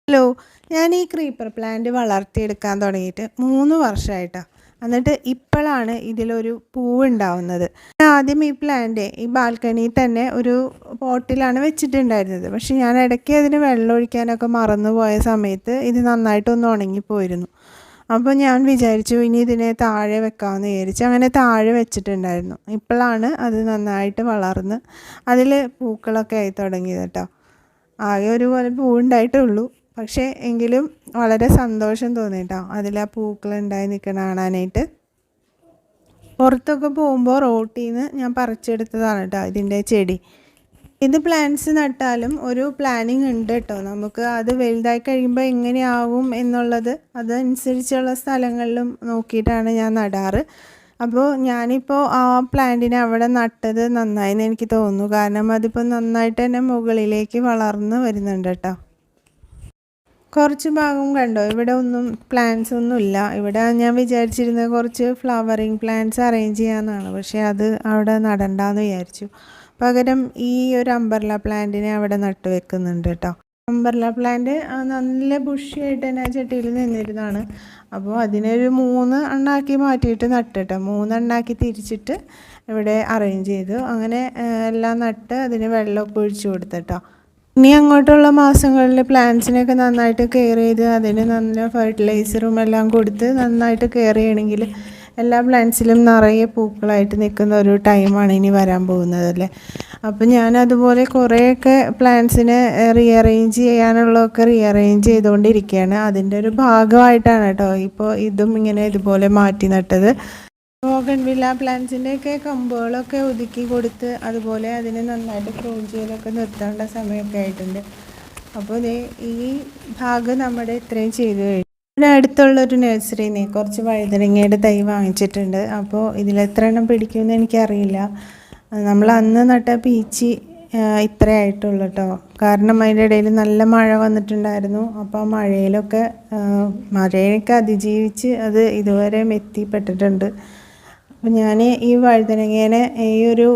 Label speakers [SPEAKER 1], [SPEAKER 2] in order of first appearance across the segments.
[SPEAKER 1] Hello, ഞാൻ ഈ creeper plant വളർത്തിയെടുക്കാൻ തുടങ്ങിയിട്ട് 3 വർഷമായിട്ടാണ്. എന്നിട്ട് ഇപ്പോഴാണ് ഇതിലൊരു പൂവുണ്ടാവുന്നത്. ആദ്യം ഈ പ്ലാന്റ് ഈ ബാൽക്കണിയിൽ തന്നെ ഒരു പോട്ടിലാണ് വെച്ചിട്ടുണ്ടായിരുന്നത്. പക്ഷെ ഞാൻ ഇടയ്ക്ക് അതിന് വെള്ളം ഒഴിക്കാനൊക്കെ മറന്നു പോയ സമയത്ത് ഇത് നന്നായിട്ടൊന്ന് ഉണങ്ങിപ്പോയിരുന്നു. അപ്പോൾ ഞാൻ വിചാരിച്ചു ഇനി ഇതിനെ താഴെ വെക്കാമെന്ന് വിചാരിച്ചു. അങ്ങനെ താഴെ വെച്ചിട്ടുണ്ടായിരുന്നു. ഇപ്പോഴാണ് അത് നന്നായിട്ട് വളർന്ന് അതിൽ പൂക്കളൊക്കെ ആയി തുടങ്ങിയത് കേട്ടോ. ആകെ ഒരു പോലെ പൂവുണ്ടായിട്ടുള്ളൂ. പക്ഷേ എങ്കിലും വളരെ സന്തോഷം തോന്നി കേട്ടോ, അതിൽ ആ പൂക്കളുണ്ടായി നിൽക്കണ കാണാനായിട്ട്. പുറത്തൊക്കെ പോകുമ്പോൾ റോട്ടിൽ നിന്ന് ഞാൻ പറിച്ചെടുത്തതാണ് കേട്ടോ ഇതിൻ്റെ ചെടി. ഇത് പ്ലാന്റ്സ് നട്ടാലും ഒരു പ്ലാനിങ് ഉണ്ട് കേട്ടോ. നമുക്ക് അത് വലുതായി കഴിയുമ്പോൾ എങ്ങനെയാവും എന്നുള്ളത് അതനുസരിച്ചുള്ള സ്ഥലങ്ങളിലും നോക്കിയിട്ടാണ് ഞാൻ നടാറ്. അപ്പോൾ ഞാനിപ്പോൾ ആ പ്ലാന്റിനെ അവിടെ നട്ടത് നന്നായെന്ന് എനിക്ക് തോന്നുന്നു. കാരണം അതിപ്പോൾ നന്നായിട്ട് തന്നെ മുകളിലേക്ക് വളർന്ന് വരുന്നുണ്ട് കേട്ടോ. കുറച്ച് ഭാഗം കണ്ടോ, ഇവിടെ ഒന്നും പ്ലാന്റ്സ് ഒന്നും ഇല്ല. ഇവിടെ ഞാൻ വിചാരിച്ചിരുന്നത് കുറച്ച് ഫ്ലവറിങ് പ്ലാന്റ്സ് അറേഞ്ച് ചെയ്യാമെന്നാണ്. പക്ഷേ അത് അവിടെ നടണ്ടെന്ന് വിചാരിച്ചു. പകരം ഈ ഒരു അംബർല പ്ലാന്റിനെ അവിടെ നട്ട് വെക്കുന്നുണ്ട് കേട്ടോ. അംബർല പ്ലാന്റ് നല്ല ബുഷിയായിട്ട് തന്നെ ആ ചട്ടിയിൽ നിന്നിരുന്നതാണ്. അപ്പോൾ അതിനൊരു 3 എണ്ണാക്കി മാറ്റിയിട്ട് നട്ടിട്ടോ, 3 എണ്ണാക്കി തിരിച്ചിട്ട് ഇവിടെ അറേഞ്ച് ചെയ്തു. അങ്ങനെ എല്ലാം നട്ട് അതിന് വെള്ളമൊക്കെ ഒഴിച്ചു കൊടുത്തിട്ടോ. ഇനി അങ്ങോട്ടുള്ള മാസങ്ങളിൽ പ്ലാന്റ്സിനൊക്കെ നന്നായിട്ട് കെയർ ചെയ്ത് അതിന് നല്ല ഫെർട്ടിലൈസറും എല്ലാം കൊടുത്ത് നന്നായിട്ട് കെയർ ചെയ്യണമെങ്കിൽ എല്ലാ പ്ലാന്റ്സിലും നിറയെ പൂക്കളായിട്ട് നിൽക്കുന്ന ഒരു ടൈമാണ് ഇനി വരാൻ പോകുന്നതല്ലേ. അപ്പം ഞാനതുപോലെ കുറേയൊക്കെ പ്ലാന്റ്സിനെ റീഅറേഞ്ച് ചെയ്യാനുള്ളതൊക്കെ റീഅറേഞ്ച് ചെയ്തുകൊണ്ടിരിക്കുകയാണ്. അതിൻ്റെ ഒരു ഭാഗമായിട്ടാണ് കേട്ടോ ഇപ്പോൾ ഇതും ഇങ്ങനെ ഇതുപോലെ മാറ്റി നട്ടത്. ബോഗൺവില്ല പ്ലാന്റ്സിൻ്റെയൊക്കെ കമ്പുകളൊക്കെ ഒതുക്കി കൊടുത്ത് അതുപോലെ അതിനെ നന്നായിട്ട് പ്രൂൺ ചെയ്തൊക്കെ നിർത്തേണ്ട സമയമൊക്കെ ആയിട്ടുണ്ട്. അപ്പോൾ ഈ ഭാഗം നമ്മുടെ ഇത്രയും ചെയ്തു കഴിഞ്ഞു. ഇവിടെ അടുത്തുള്ളൊരു നഴ്സറിയിൽ നിന്ന് കുറച്ച് വഴുതനങ്ങയുടെ തൈ വാങ്ങിച്ചിട്ടുണ്ട്. അപ്പോൾ ഇതിലെത്ര എണ്ണം പിടിക്കുമെന്ന് എനിക്കറിയില്ല. നമ്മൾ അന്ന് നട്ട പീച്ചി ഇത്രേ ആയിട്ടുള്ളൂ കേട്ടോ. കാരണം അതിൻ്റെ ഇടയിൽ നല്ല മഴ വന്നിട്ടുണ്ടായിരുന്നു. അപ്പോൾ ആ മഴയൊക്കെ അതിജീവിച്ച് അത് ഇതുവരെ എത്തിപ്പെട്ടിട്ടുണ്ട്. അപ്പം ഞാൻ ഈ വഴുതനങ്ങേനെ ഈ ഒരു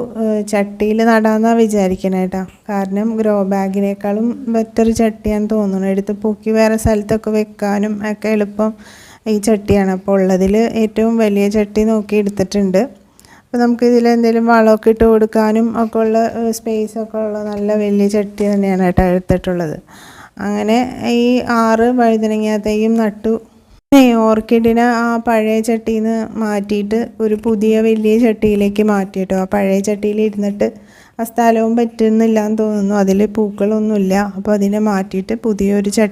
[SPEAKER 1] ചട്ടിയിൽ നടാമെന്നാണ് വിചാരിക്കണേ കേട്ടോ. കാരണം ഗ്രോ ബാഗിനേക്കാളും ബെറ്റർ ചട്ടിയാന്ന് തോന്നുന്നു. എടുത്ത് പൊക്കി വേറെ സ്ഥലത്തൊക്കെ വെക്കാനും ഒക്കെ എളുപ്പം ഈ ചട്ടിയാണ്. അപ്പോൾ ഉള്ളതിൽ ഏറ്റവും വലിയ ചട്ടി നോക്കി എടുത്തിട്ടുണ്ട്. അപ്പോൾ നമുക്ക് ഇതിൽ എന്തെങ്കിലും വളമൊക്കെ ഇട്ട് കൊടുക്കാനും ഒക്കെ ഉള്ള സ്പേസൊക്കെ ഉള്ള നല്ല വലിയ ചട്ടി തന്നെയാണ് കേട്ടോ എടുത്തിട്ടുള്ളത്. അങ്ങനെ ഈ 6 വഴുതനങ്ങ തൈയും നട്ടു. ഓർക്കിഡിനെ ആ പഴയ ചട്ടിയിൽ നിന്ന് മാറ്റിയിട്ട് ഒരു പുതിയ വലിയ ചട്ടിയിലേക്ക് മാറ്റി കേട്ടോ. ആ പഴയ ചട്ടിയിൽ ഇരുന്നിട്ട് ആ സ്ഥലവും പറ്റുന്നില്ല എന്ന് തോന്നുന്നു, അതിൽ പൂക്കളൊന്നുമില്ല. അപ്പോൾ അതിനെ മാറ്റിയിട്ട് പുതിയൊരു ചട്ടി